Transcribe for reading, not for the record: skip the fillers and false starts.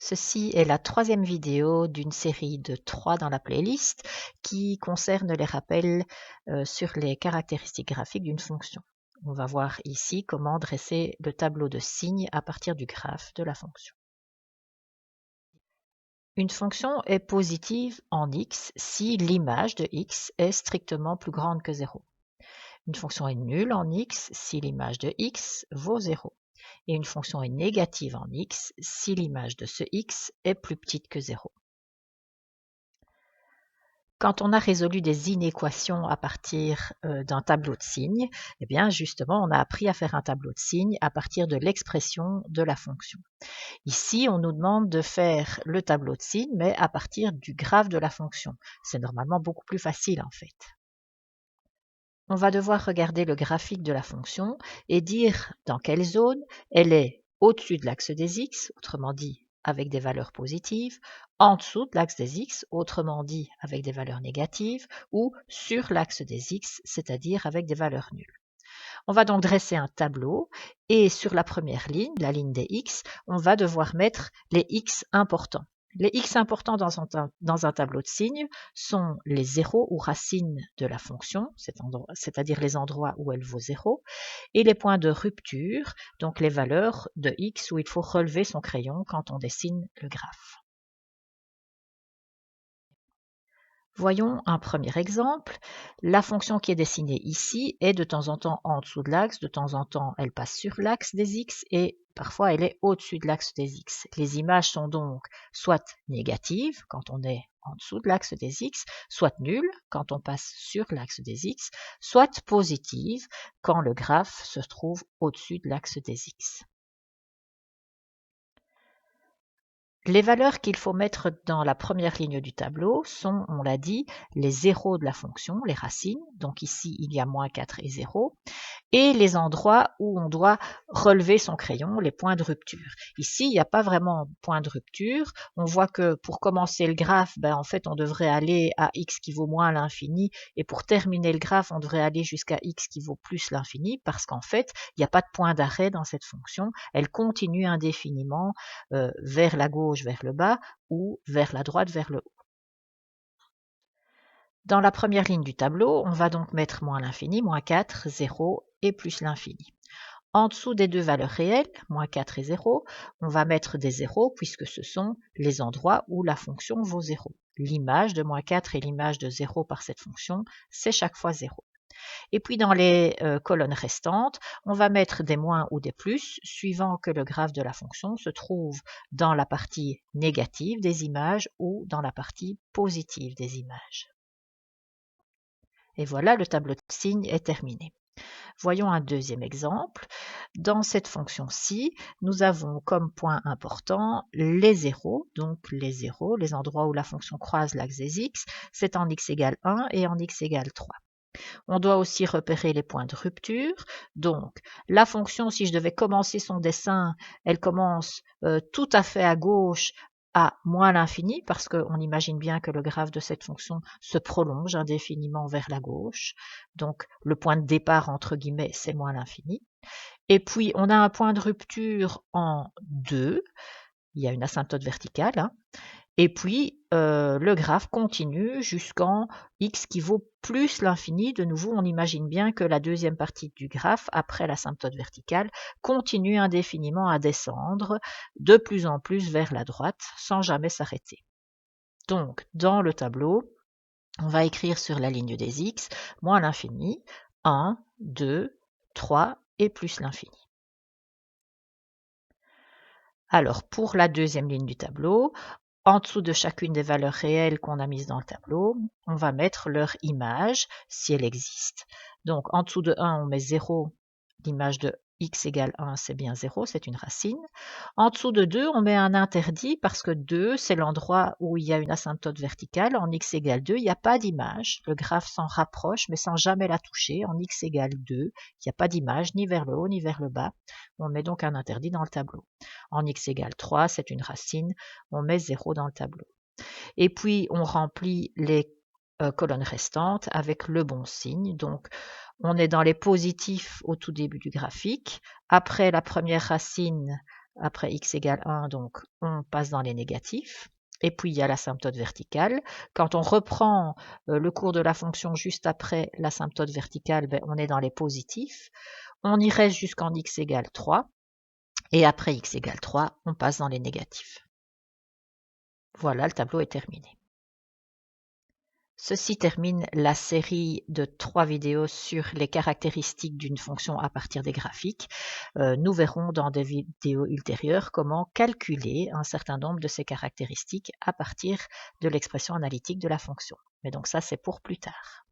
Ceci est la troisième vidéo d'une série de 3 dans la playlist qui concerne les rappels sur les caractéristiques graphiques d'une fonction. On va voir ici comment dresser le tableau de signes à partir du graphe de la fonction. Une fonction est positive en x si l'image de x est strictement plus grande que 0. Une fonction est nulle en x si l'image de x vaut 0. Et une fonction est négative en x si l'image de ce x est plus petite que 0. Quand on a résolu des inéquations à partir d'un tableau de signes, eh bien justement, on a appris à faire un tableau de signes à partir de l'expression de la fonction. Ici, on nous demande de faire le tableau de signes, mais à partir du graphe de la fonction. C'est normalement beaucoup plus facile en fait. On va devoir regarder le graphique de la fonction et dire dans quelle zone elle est au-dessus de l'axe des x, autrement dit avec des valeurs positives, en dessous de l'axe des x, autrement dit avec des valeurs négatives, ou sur l'axe des x, c'est-à-dire avec des valeurs nulles. On va donc dresser un tableau et sur la première ligne, la ligne des x, on va devoir mettre les x importants. Les x importants dans un tableau de signes sont les zéros ou racines de la fonction, c'est-à-dire les endroits où elle vaut 0, et les points de rupture, donc les valeurs de x où il faut relever son crayon quand on dessine le graphe. Voyons un premier exemple. La fonction qui est dessinée ici est de temps en temps en dessous de l'axe, de temps en temps elle passe sur l'axe des x et parfois elle est au-dessus de l'axe des x. Les images sont donc soit négatives quand on est en dessous de l'axe des x, soit nulles quand on passe sur l'axe des x, soit positives quand le graphe se trouve au-dessus de l'axe des x. Les valeurs qu'il faut mettre dans la première ligne du tableau sont, on l'a dit, les zéros de la fonction, les racines. Donc ici, il y a moins 4 et 0. Et les endroits où on doit relever son crayon, les points de rupture. Ici, il n'y a pas vraiment de point de rupture. On voit que pour commencer le graphe, en fait, on devrait aller à x qui vaut moins l'infini. Et pour terminer le graphe, on devrait aller jusqu'à x qui vaut plus l'infini, parce qu'en fait, il n'y a pas de point d'arrêt dans cette fonction. Elle continue indéfiniment vers la gauche, vers le bas, ou vers la droite, vers le haut. Dans la première ligne du tableau, on va donc mettre moins l'infini, moins 4, 0 et plus l'infini. En dessous des deux valeurs réelles, moins 4 et 0, on va mettre des zéros puisque ce sont les endroits où la fonction vaut 0. L'image de moins 4 et l'image de 0 par cette fonction, c'est chaque fois 0. Et puis dans les colonnes restantes, on va mettre des moins ou des plus, suivant que le graphe de la fonction se trouve dans la partie négative des images ou dans la partie positive des images. Et voilà, le tableau de signes est terminé. Voyons un deuxième exemple. Dans cette fonction-ci, nous avons comme point important les zéros, donc les zéros, les endroits où la fonction croise l'axe des x, c'est en x égale 1 et en x égale 3. On doit aussi repérer les points de rupture. Donc, la fonction, si je devais commencer son dessin, elle commence tout à fait à gauche à moins l'infini, parce qu'on imagine bien que le graphe de cette fonction se prolonge indéfiniment vers la gauche. Donc, le point de départ, entre guillemets, c'est moins l'infini. Et puis, on a un point de rupture en 2. Il y a une asymptote verticale, hein. Et puis, le graphe continue jusqu'en x qui vaut plus l'infini. De nouveau, on imagine bien que la deuxième partie du graphe, après l'asymptote verticale, continue indéfiniment à descendre de plus en plus vers la droite, sans jamais s'arrêter. Donc, dans le tableau, on va écrire sur la ligne des x, moins l'infini, 1, 2, 3 et plus l'infini. Alors, pour la deuxième ligne du tableau, en dessous de chacune des valeurs réelles qu'on a mises dans le tableau, on va mettre leur image, si elle existe. Donc, en dessous de 1, on met 0, l'image de x égale 1, c'est bien 0, c'est une racine. En dessous de 2, on met un interdit parce que 2, c'est l'endroit où il y a une asymptote verticale. En x égale 2, il n'y a pas d'image. Le graphe s'en rapproche, mais sans jamais la toucher. En x égale 2, il n'y a pas d'image, ni vers le haut, ni vers le bas. On met donc un interdit dans le tableau. En x égale 3, c'est une racine. On met 0 dans le tableau. Et puis, on remplit les colonnes restantes avec le bon signe. Donc, on est dans les positifs au tout début du graphique. Après la première racine, après x égale 1, donc on passe dans les négatifs. Et puis il y a l'asymptote verticale. Quand on reprend le cours de la fonction juste après l'asymptote verticale, ben, on est dans les positifs. On y reste jusqu'en x égale 3. Et après x égale 3, on passe dans les négatifs. Voilà, le tableau est terminé. Ceci termine la série de 3 vidéos sur les caractéristiques d'une fonction à partir des graphiques. Nous verrons dans des vidéos ultérieures comment calculer un certain nombre de ces caractéristiques à partir de l'expression analytique de la fonction. Mais donc ça, c'est pour plus tard.